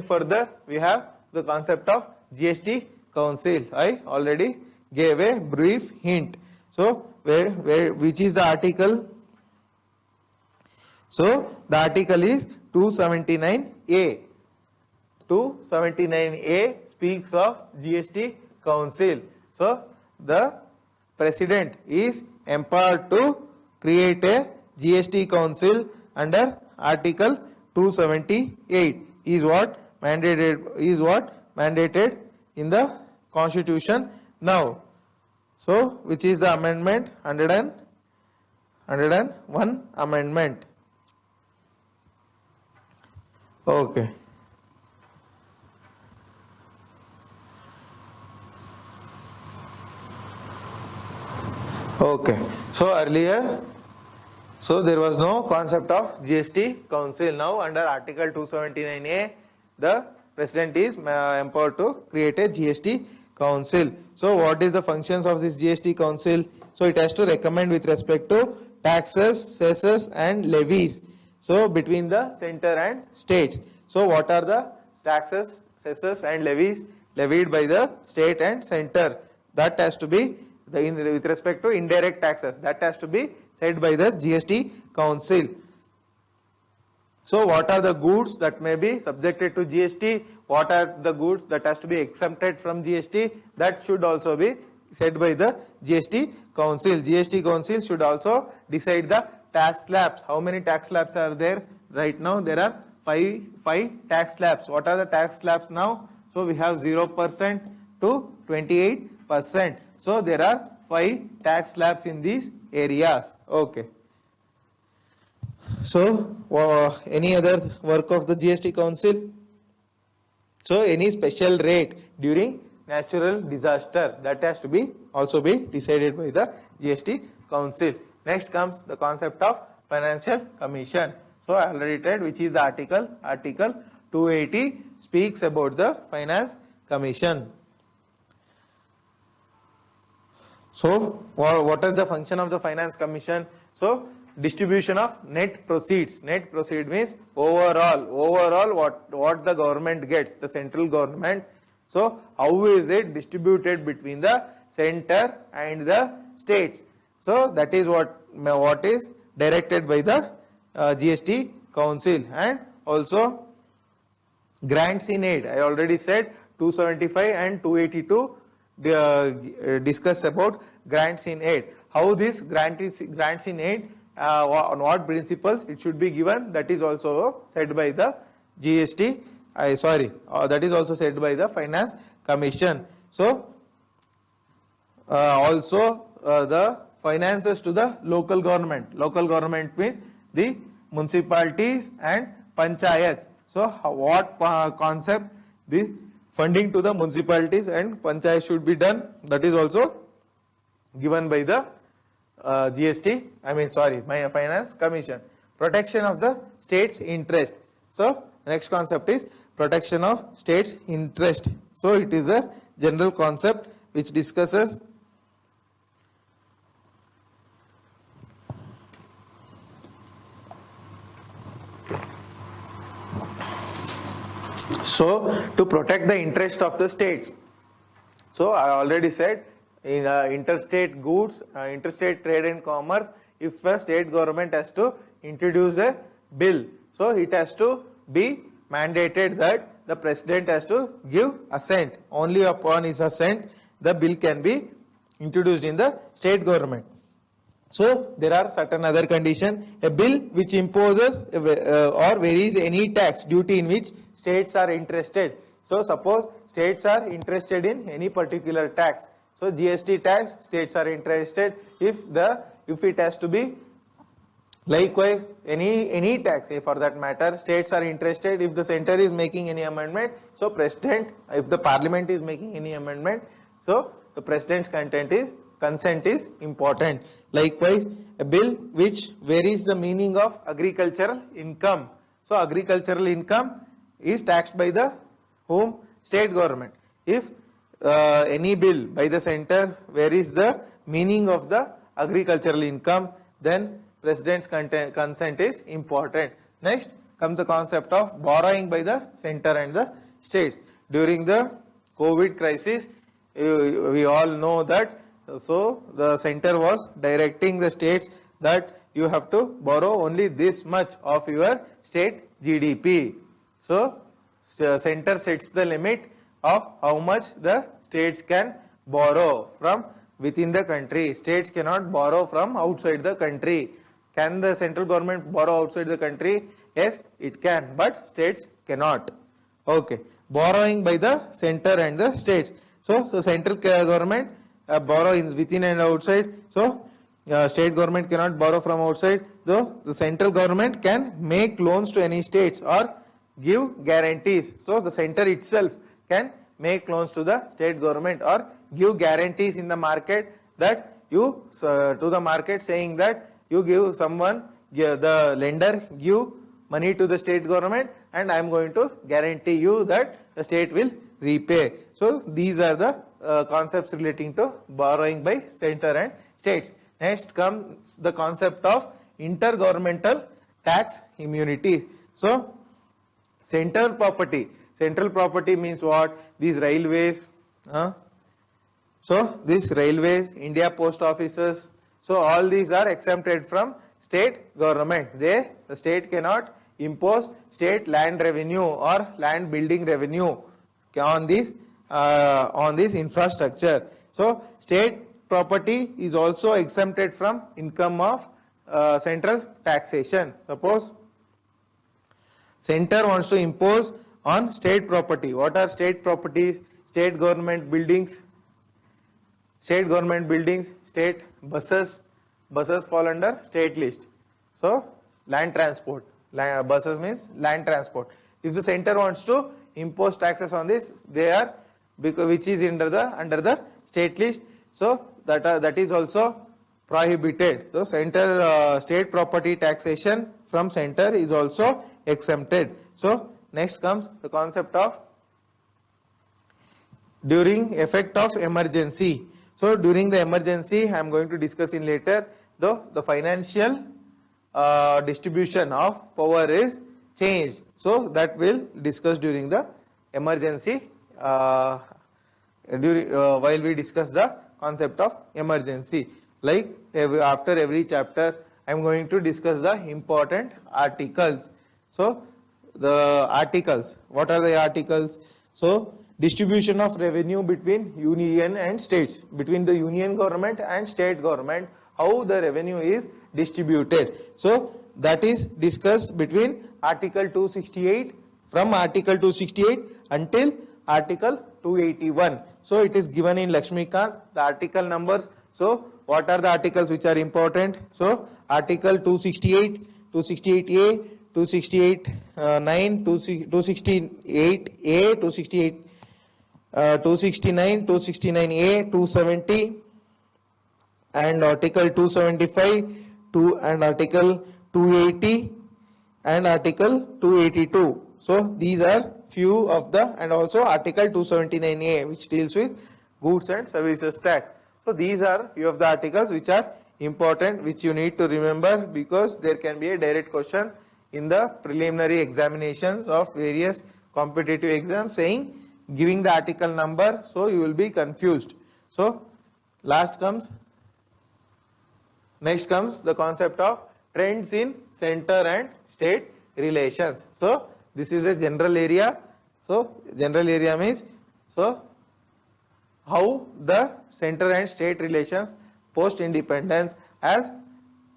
Further, we have the concept of GST Council. I already gave a brief hint. So, which is the article? So, the article is 279A. 279A speaks of GST Council. So, the President is empowered to create a GST Council under Article 278 is what mandated in the Constitution now. So, which is the amendment 101 amendment. Okay. Okay. So earlier, there was no concept of GST Council. Now under Article 279A, the President is empowered to create a GST Council. So what is the functions of this GST Council? So it has to recommend with respect to taxes, cesses and levies. So between the center and states. So what are the taxes, cesses and levies levied by the state and center? That has to be with respect to indirect taxes, that has to be said by the GST Council. So what are the goods that may be subjected to GST? What are the goods that has to be exempted from GST? That should also be said by the GST Council. GST Council should also decide the tax slabs. How many tax slabs are there? Right now there are five tax slabs. What are the tax slabs now? So we have 0% to 28%. So there are 5 tax slabs in these areas. Okay. So any other work of the GST Council? So any special rate during natural disaster, that has to be also be decided by the GST Council. Next comes the concept of Financial Commission. So I already read which is the article. Article 280 speaks about the Finance Commission. So what is the function of the Finance Commission? So distribution of net proceeds. Net proceed means overall what the government gets, the central government. So how is it distributed between the center and the states? So that is what is directed by the GST Council. And also grants in aid. I already said 275 and 282 discuss about grants in aid. How this grants in aid, on what principles it should be given, that is also said by the GST. That is also said by the Finance Commission. So also the finances to the local government. Local government means the municipalities and panchayats. So what concept the funding to the municipalities and panchayats should be done, that is also given by the Finance Commission. Protection of the state's interest. So next concept is protection of state's interest. So it is a general concept which discusses to protect the interest of the states. So I already said in interstate goods, interstate trade and commerce, if a state government has to introduce a bill, so it has to be mandated that the president has to give assent. Only upon his assent the bill can be introduced in the state government. So there are certain other conditions. A bill which imposes or varies any tax duty in which states are interested. So suppose states are interested in any particular tax. So GST tax, states are interested. If it has to be likewise any tax, for that matter, states are interested. If the center is making any amendment, so president, if the parliament is making any amendment, so the president's consent is important. Likewise, a bill which varies the meaning of agricultural income. So agricultural income is taxed by the whom? State government. If any bill by the center varies the meaning of the agricultural income, then president's consent is important. Next, comes the concept of borrowing by the center and the states. During the COVID crisis, we all know that, so the center was directing the states that you have to borrow only this much of your state GDP. So center sets the limit of how much the states can borrow from within the country. States cannot borrow from outside the country. Can the central government borrow outside the country? Yes, it can, but states cannot. Okay, borrowing by the center and the states. So central government borrow within and outside. So state government cannot borrow from outside. Though the central government can make loans to any states or give guarantees. So the center itself can make loans to the state government or give guarantees in the market, that you to the market, saying that you give someone, the lender give money to the state government and I am going to guarantee you that the state will repay. So these are the concepts relating to borrowing by center and states. Next comes the concept of intergovernmental tax immunity. So central property means what? These railways, so these railways, India post offices, so all these are exempted from state government. The state cannot impose state land revenue or land building revenue on this infrastructure. So state property is also exempted from income of central taxation. Suppose center wants to impose on state property. What are state properties? State government buildings, state buses. Buses fall under state list. So land transport, buses means land transport. If the center wants to impose taxes on this, they are, because which is under the state list, so that is also prohibited. So center state property taxation from center is also exempted. So next comes the concept of during effect of emergency. So during the emergency, I am going to discuss in later, though the financial distribution of power is changed. So that will discuss during the emergency, while we discuss the concept of emergency. Like after every chapter, I am going to discuss the important articles. So the articles, what are the articles? So distribution of revenue between union and states, between the union government and state government, how the revenue is distributed. So that is discussed between Article 268, from Article 268 until Article 281. So it is given in Lakshmikant, the article numbers. So what are the articles which are important? So Article 268, 268A, 268(9), 268A, 269, 269A, 270, and Article 275, and Article 280, and Article 282. So these are few of the, and also Article 279A, which deals with goods and services tax. So these are few of the articles which are important, which you need to remember, because there can be a direct question in the preliminary examinations of various competitive exams saying, giving the article number, so you will be confused. So next comes the concept of trends in center and state relations. So this is a general area. So general area means, so how the center and state relations post independence has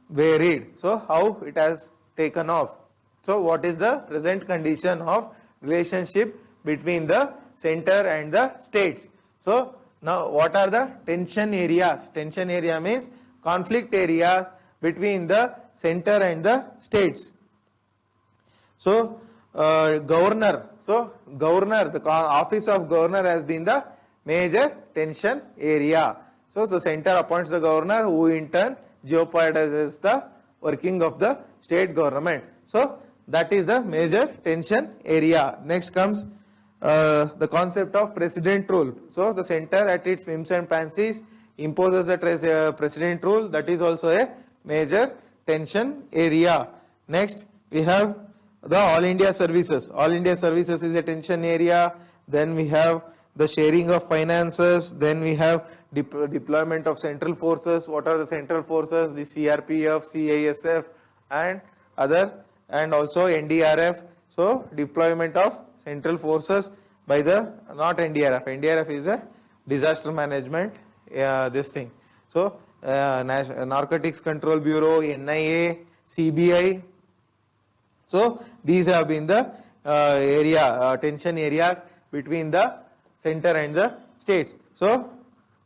varied. So how it has taken off. So what is the present condition of relationship between the center and the states? So now what are the tension areas? Tension area means conflict areas between the center and the states. So governor, the office of governor has been the major tension area. So the center appoints the governor, who in turn jeopardizes the working of the state government. So that is the major tension area. Next comes the concept of president rule. So the center at its whims and fancies imposes a president rule. That is also a major tension area. Next we have the All India Services. All India Services is a tension area. Then we have the sharing of finances. Then we have deployment of central forces. What are the central forces? The CRPF, CISF and other, and also NDRF. So deployment of central forces by the, not NDRF. NDRF is a disaster management, this thing. So Narcotics Control Bureau, NIA, CBI. So these have been the tension areas between the center and the states. So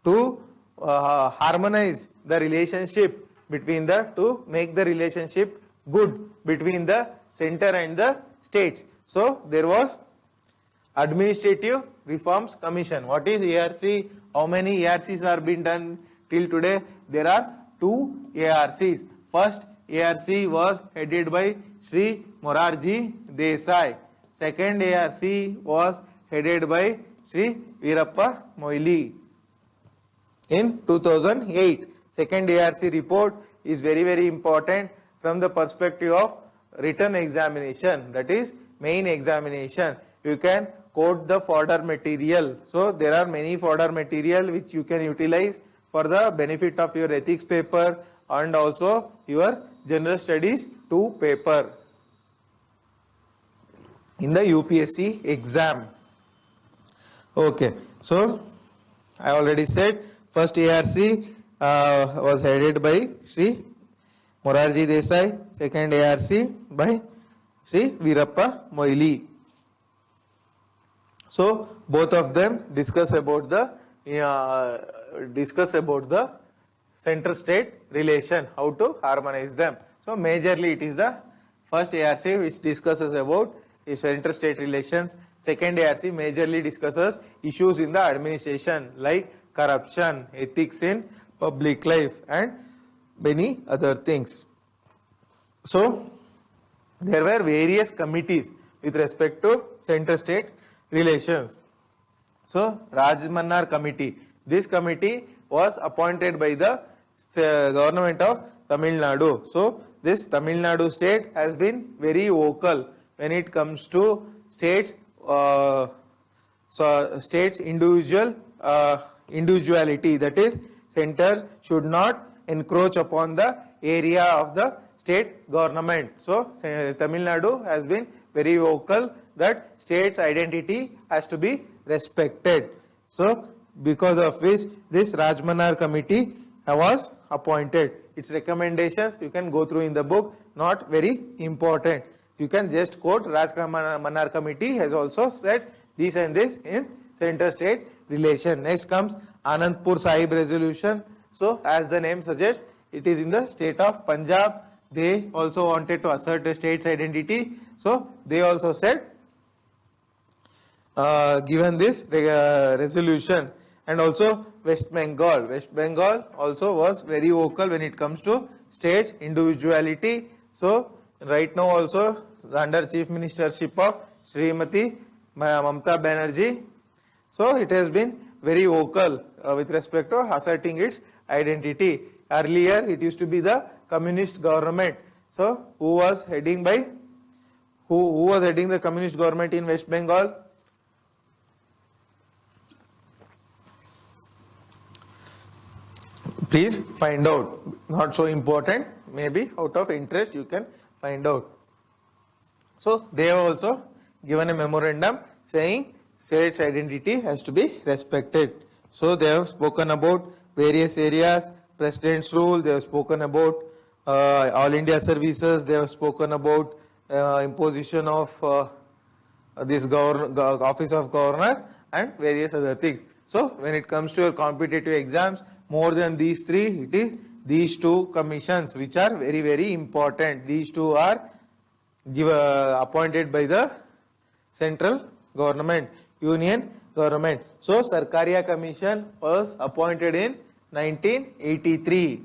to harmonize the relationship between to make the relationship good between the center and the states. So there was Administrative Reforms Commission. What is ARC? How many ARCs are being done till today? There are 2 ARCs. First ARC was headed by Sri Morarji Desai. Second ARC was headed by Sri Veerappa Moily in 2008. Second ARC report is very important from the perspective of written examination, that is main examination. You can quote the fodder material. So there are many fodder material which you can utilize for the benefit of your ethics paper and also your general studies 2 paper in the UPSC exam. Okay, so I already said first ARC was headed by Sri Morarji Desai, second ARC by Sri Veerappa Moily. So both of them discuss about the center-state relation, how to harmonize them. So majorly it is the first ARC which discusses about center-state relations. Second ARC majorly discusses issues in the administration like corruption, ethics in public life and many other things. So there were various committees with respect to center-state relations. So Rajmannar Committee. This committee was appointed by the government of Tamil Nadu. So this Tamil Nadu state has been very vocal when it comes to states, states individuality. That is, center should not encroach upon the area of the state government. So Tamil Nadu has been very vocal that state's identity has to be respected. So because of which this Rajmannar Committee was appointed. Its recommendations you can go through in the book, not very important. You can just quote Rajmannar Committee has also said this and this in center-state relation. Next comes Anandpur Sahib resolution. So as the name suggests, it is in the state of Punjab. They also wanted to assert a state's identity. So they also said, given this resolution, and also West Bengal. West Bengal also was very vocal when it comes to states individuality. So right now also under Chief Ministership of Srimati Mamata Banerjee. So it has been very vocal with respect to asserting its identity. Earlier it used to be the communist government. So who was heading the communist government in West Bengal? Please find out. Not so important, maybe out of interest you can find out. So they have also given a memorandum saying state's identity has to be respected. So they have spoken about various areas, President's rule, they have spoken about All India Services, they have spoken about imposition of this Office of Governor and various other things. So when it comes to your competitive exams, more than these three, it is these two commissions which are very, very important. These two are appointed by the central government, union government. So Sarkaria Commission was appointed in 1983.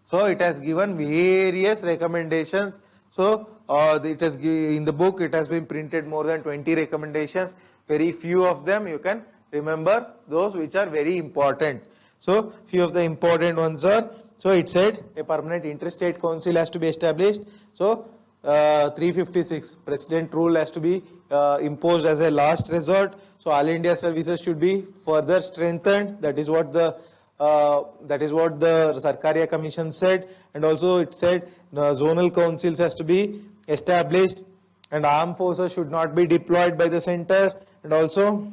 So it has given various recommendations. So it has in the book it has been printed more than 20 recommendations. Very few of them you can remember, those which are very important. So few of the important ones are, so it said a permanent interstate council has to be established. So 356, president rule has to be imposed as a last resort. So all India services should be further strengthened. That is what the Sarkaria Commission said, and also it said zonal councils has to be established, and armed forces should not be deployed by the center, and also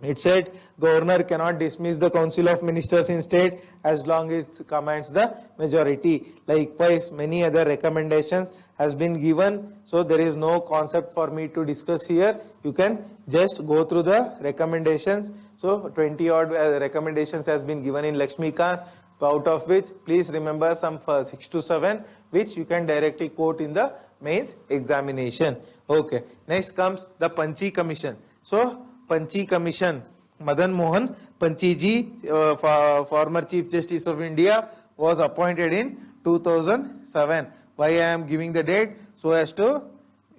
it said governor cannot dismiss the council of ministers in state as long as it commands the majority. Likewise, many other recommendations has been given, so there is no concept for me to discuss here. You can just go through the recommendations. So 20 odd recommendations has been given in Lakshmikant, out of which please remember some 6 to 7 which you can directly quote in the mains examination. Okay, next comes the Panchi Commission. So Panchi Commission, Madan Mohan Panchi ji, former Chief Justice of India, was appointed in 2007. Why I am giving the date? So as to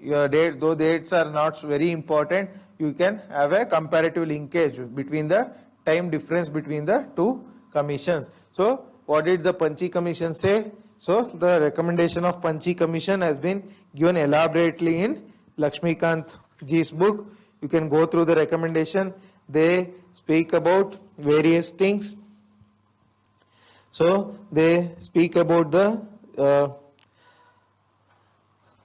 your date, though dates are not very important, you can have a comparative linkage between the time difference between the two commissions. So what did the Panchi Commission say? So the recommendation of Panchi Commission has been given elaborately in Lakshmikant ji's book. You can go through the recommendation. They speak about various things. So they speak about the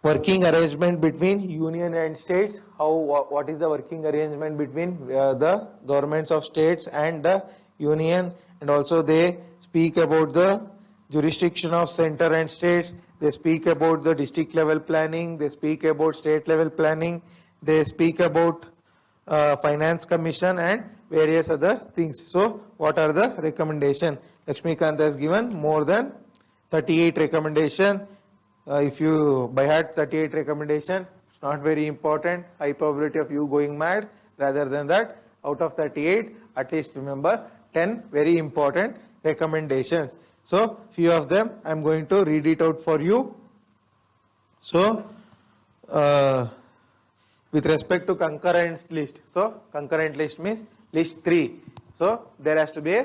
working arrangement between union and states. What is the working arrangement between the governments of states and the union, and also they speak about the jurisdiction of center and states. They speak about the district level planning. They speak about state level planning. They speak about finance commission and various other things. So what are the recommendation? Lakshmikant has given more than 38 recommendation. If you by heart 38 recommendation, it's not very important. High probability of you going mad. Rather than that, out of 38, at least remember 10 very important recommendations. So few of them I am going to read it out for you. So with respect to concurrent list, so concurrent list means list 3. So there has to be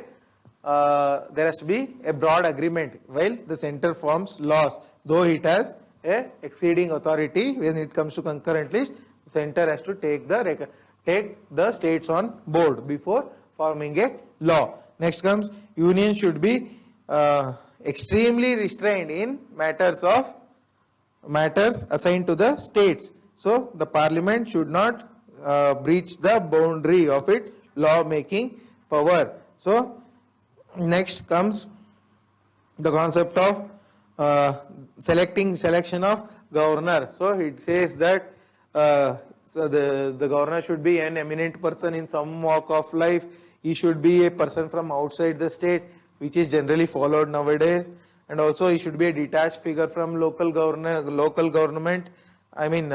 a broad agreement while the center forms laws. Though it has a exceeding authority when it comes to concurrent list, the center has to take the states on board before forming a law. Next comes union should be extremely restrained in matters assigned to the states. So the parliament should not breach the boundary of its law making power. So next comes the concept of selection of governor. So it says that so the governor should be an eminent person in some walk of life. He should be a person from outside the state, which is generally followed nowadays, and also he should be a detached figure from local government. I mean,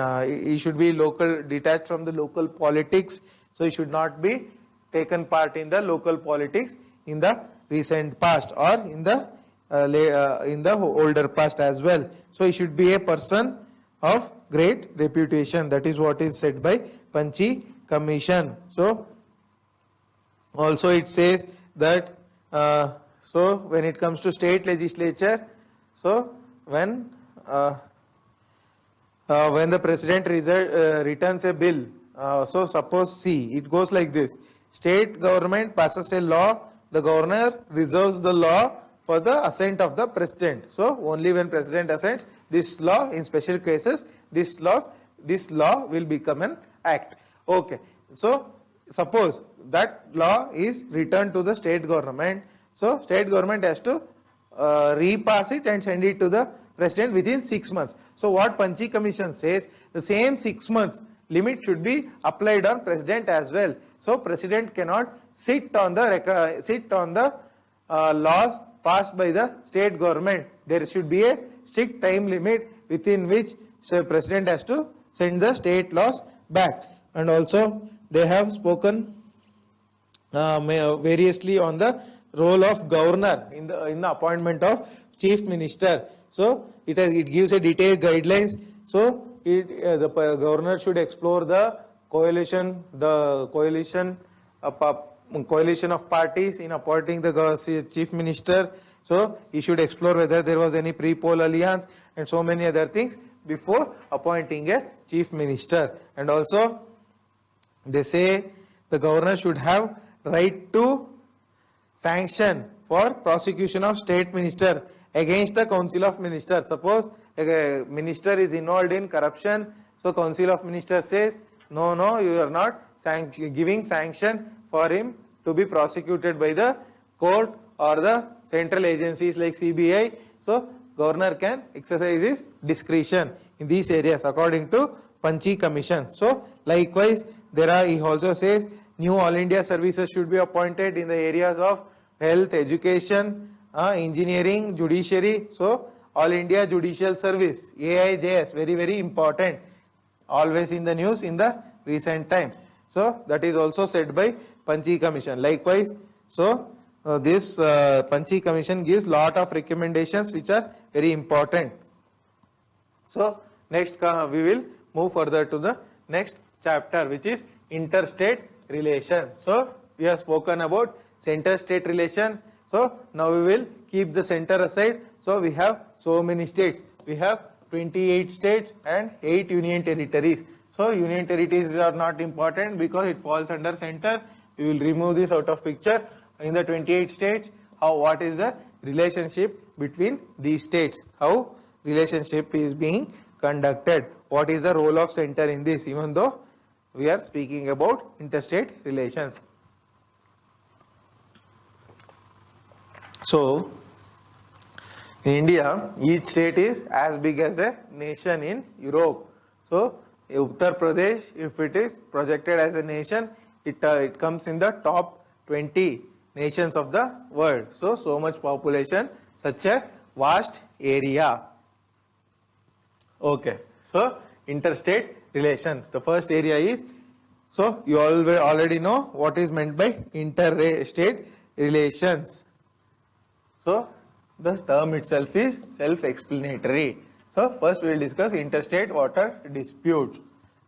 he should be detached from the local politics. So he should not be taken part in the local politics in the recent past or in the older past as well. So he should be a person of great reputation. That is what is said by Panchi Commission. So also it says that so when it comes to state legislature, so when the president returns a bill, so suppose see it goes like this: state government passes a law, the governor reserves the law for the assent of the president. So only when president assents this law, in special cases, this law will become an act. Okay. So suppose that law is returned to the state government. So state government has to repass it and send it to the president within 6 months. So what Panchi Commission says, the same 6 months limit should be applied on president as well. So president cannot sit on the laws passed by the state government. There should be a strict time limit within which president has to send the state laws back. And also they have spoken variously on the role of governor in the appointment of chief minister. So it gives a detailed guidelines. So the governor should explore the coalition of parties in appointing the chief minister. So he should explore whether there was any pre-poll alliance and so many other things before appointing a chief minister. And also they say the governor should have right to sanction for prosecution of state minister against the council of ministers. Suppose a minister is involved in corruption, so council of ministers says no, you are not giving sanction for him to be prosecuted by the court or the central agencies like CBI. So governor can exercise his discretion in these areas according to Panchi Commission. So likewise he also says new All India services should be appointed in the areas of health, education, engineering, judiciary. So All India Judicial Service, AIJS, very important, always in the news in the recent times. So that is also said by Panchi Commission. Likewise, so this Panchi Commission gives lot of recommendations which are very important. So next we will move further to the next chapter, which is interstate relations. So we have spoken about center-state relation. So now we will keep the center aside. So we have so many states. We have 28 states and 8 union territories. So union territories are not important because it falls under center. We will remove this out of picture. In the 28 states, what is the relationship between these states? How relationship is being conducted? What is the role of center in this? Even though we are speaking about interstate relations. So in India, each state is as big as a nation in Europe. So Uttar Pradesh, if it is projected as a nation, it comes in the top 20 nations of the world. So much population, such a vast area. Okay, so interstate relation. The first area is, so you already know what is meant by interstate relations. So the term itself is self-explanatory. So first we will discuss interstate water disputes.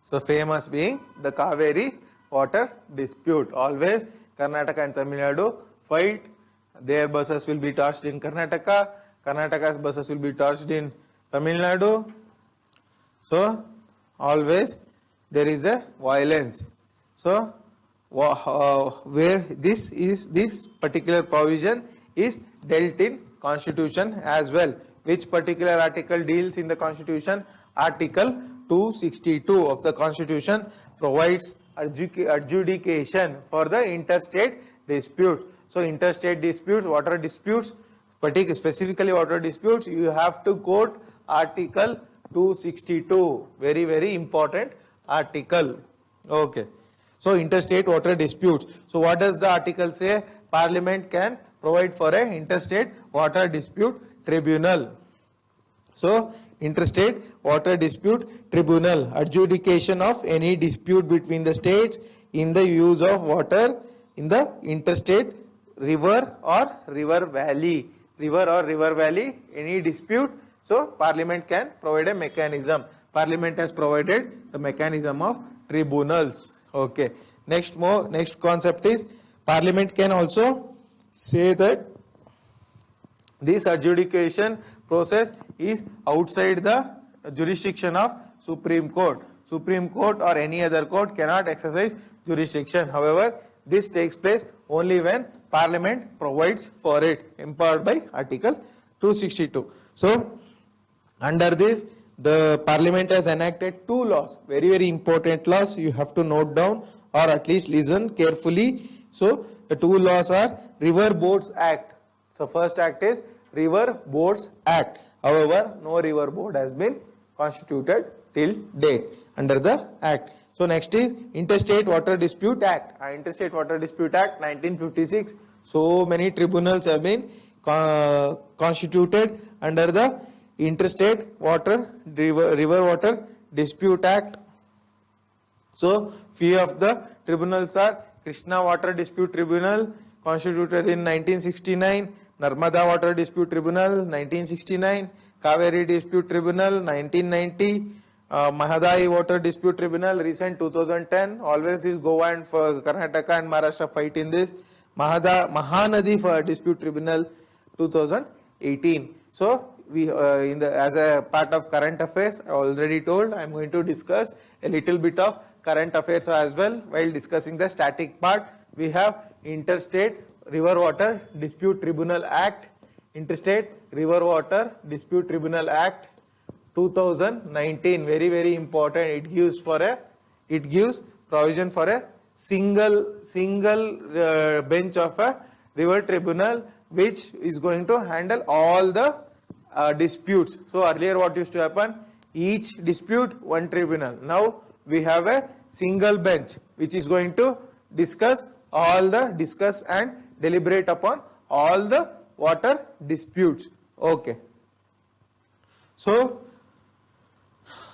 So famous being the Kaveri water dispute. Always Karnataka and Tamil Nadu fight. Their buses will be touched in Karnataka. Karnataka's buses will be touched in Tamil Nadu. So always there is a violence. So where this particular provision is dealt in Constitution as well. Which particular article deals in the Constitution? Article 262 of the Constitution provides adjudication for the interstate disputes. So interstate disputes, water disputes, specifically water disputes, you have to quote Article 262. Very important article. Okay. So interstate water disputes. So what does the article say? Parliament can provide for a interstate water dispute tribunal. So interstate water dispute tribunal, adjudication of any dispute between the states in the use of water in the interstate river or river valley. Any dispute. So Parliament can provide a mechanism. Parliament has provided the mechanism of tribunals. Okay. Next concept is Parliament can also say that this adjudication process is outside the jurisdiction of Supreme Court. Supreme Court or any other court cannot exercise jurisdiction. However, this takes place only when Parliament provides for it, empowered by Article 262. So, under this, the Parliament has enacted 2 laws, very important laws. You have to note down or at least listen carefully. So, the 2 laws are River Boards Act. So, first act is River Boards Act. However, no river board has been constituted till date under the act. So next is Interstate Water Dispute Act. Interstate Water Dispute Act 1956. So many tribunals have been constituted under the Interstate River Water Dispute Act. So few of the tribunals are Krishna Water Dispute Tribunal, constituted in 1969. Narmada Water Dispute Tribunal 1969, Kaveri Dispute Tribunal 1990, Mahadai Water Dispute Tribunal recent 2010. Always this Goa and Karnataka and Maharashtra fight in this. Mahanadi for Dispute Tribunal 2018. So we as a part of current affairs, I already told I am going to discuss a little bit of current affairs as well. While discussing the static part, we have Interstate River Water Dispute Tribunal Act, Interstate River Water Dispute Tribunal Act 2019, very important. It gives provision for a single bench of a river tribunal which is going to handle all the disputes. So earlier what used to happen, each dispute one tribunal. Now we have a single bench which is going to discuss and deliberate upon all the water disputes. Okay. So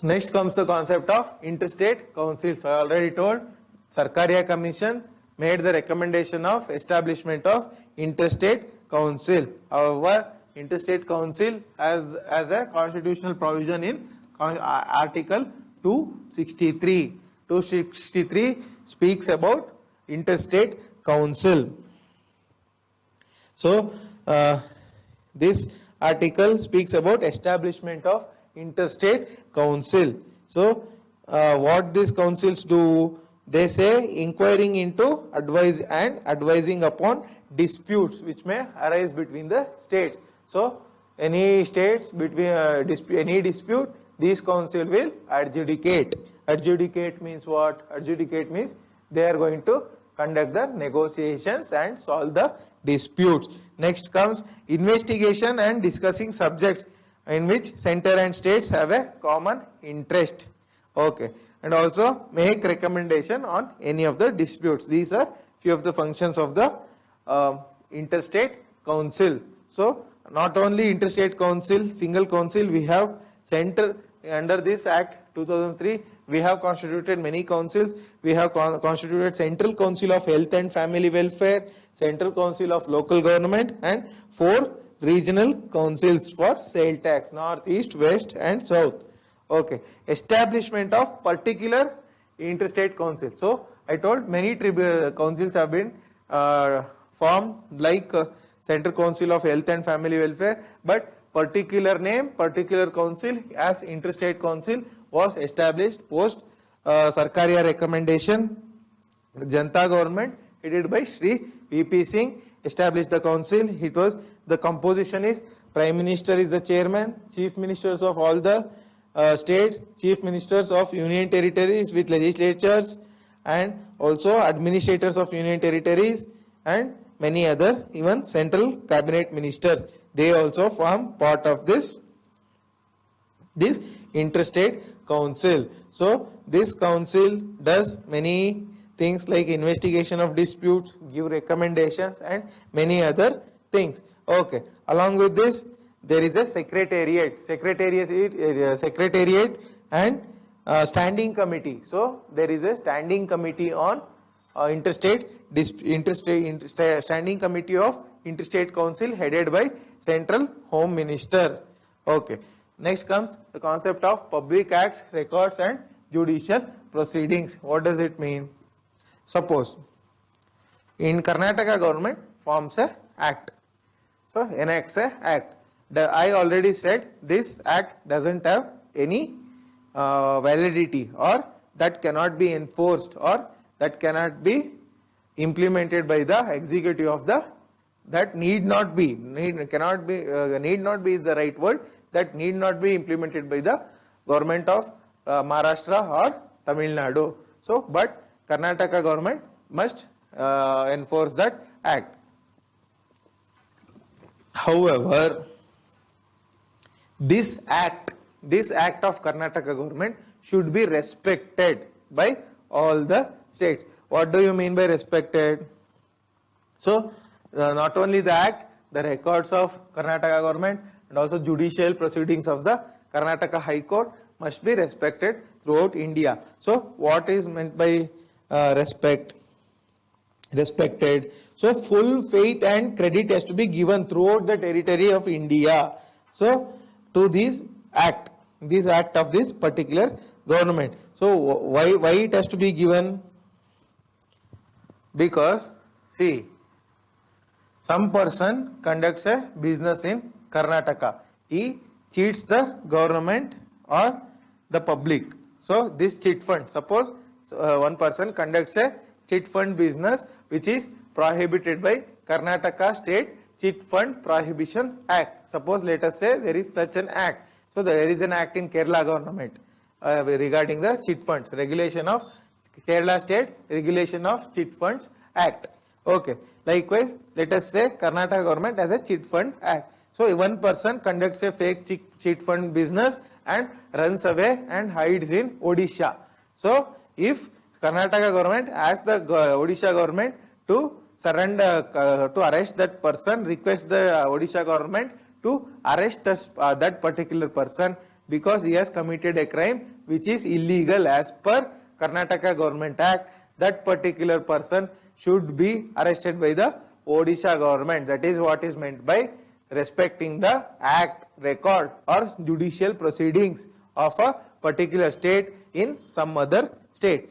next comes the concept of interstate councils. I already told Sarkaria Commission made the recommendation of establishment of interstate council. However, interstate council as a constitutional provision in Article 263. 263 speaks about interstate council. So this article speaks about establishment of interstate council. So what these councils do? They say inquiring into advising upon disputes which may arise between the states. So any states between any dispute, this council will adjudicate. Adjudicate means what? Adjudicate means they are going to conduct the negotiations and solve the disputes. Next comes investigation and discussing subjects in which center and states have a common interest. Okay. And also make recommendation on any of the disputes. These are few of the functions of the interstate council. So not only interstate council, single council, we have center under this Act 2003. We have constituted many councils. We have constituted Central Council of Health and Family Welfare, Central Council of Local Government, and 4 regional councils for sale tax, North, East, West and South. Okay. Establishment of particular interstate council. So I told many councils have been formed, like Central Council of Health and Family Welfare, but particular name, particular council as interstate council was established post Sarkaria recommendation. Janata government headed by Shri VP Singh established the council. The composition is Prime Minister is the chairman, Chief Ministers of all the states, Chief Ministers of Union Territories with legislatures, and also administrators of Union Territories and many other, even Central Cabinet Ministers. They also form part of this interstate council. So this council does many things like investigation of disputes, give recommendations and many other things. Okay. Along with this, there is a secretariat and standing committee. So there is a standing committee on standing committee of interstate council headed by Central Home Minister. Okay. Next comes the concept of public acts, records and judicial proceedings. What does it mean? Suppose in Karnataka government forms a act. So enacts a act. I already said this act doesn't have any validity, or that cannot be enforced, or that cannot be implemented by the executive of the, that need not be is the right word, that need not be implemented by the government of Maharashtra or Tamil Nadu. So but Karnataka government must enforce that act. However, this act of Karnataka government should be respected by all the states. What do you mean by respected? So not only the act, the records of Karnataka government and also judicial proceedings of the Karnataka High Court must be respected throughout India. So what is meant by respected? So full faith and credit has to be given throughout the territory of India. So to this act of this particular government. So why it has to be given? Because see, some person conducts a business in Karnataka. He cheats the government or the public. So this chit fund, suppose one person conducts a chit fund business which is prohibited by Karnataka State Chit Fund Prohibition Act. Suppose let us say there is such an act. So there is an act in Kerala government regarding the chit funds, regulation of Kerala State Regulation of Chit Funds Act. Okay. Likewise, let us say Karnataka government has a chit fund act. So one person conducts a fake chit fund business and runs away and hides in Odisha. So if Karnataka government asks the Odisha government to surrender, to arrest that person, request the Odisha government to arrest that particular person because he has committed a crime which is illegal as per Karnataka Government Act, that particular person should be arrested by the Odisha government. That is what is meant by respecting the act, record or judicial proceedings of a particular state in some other state.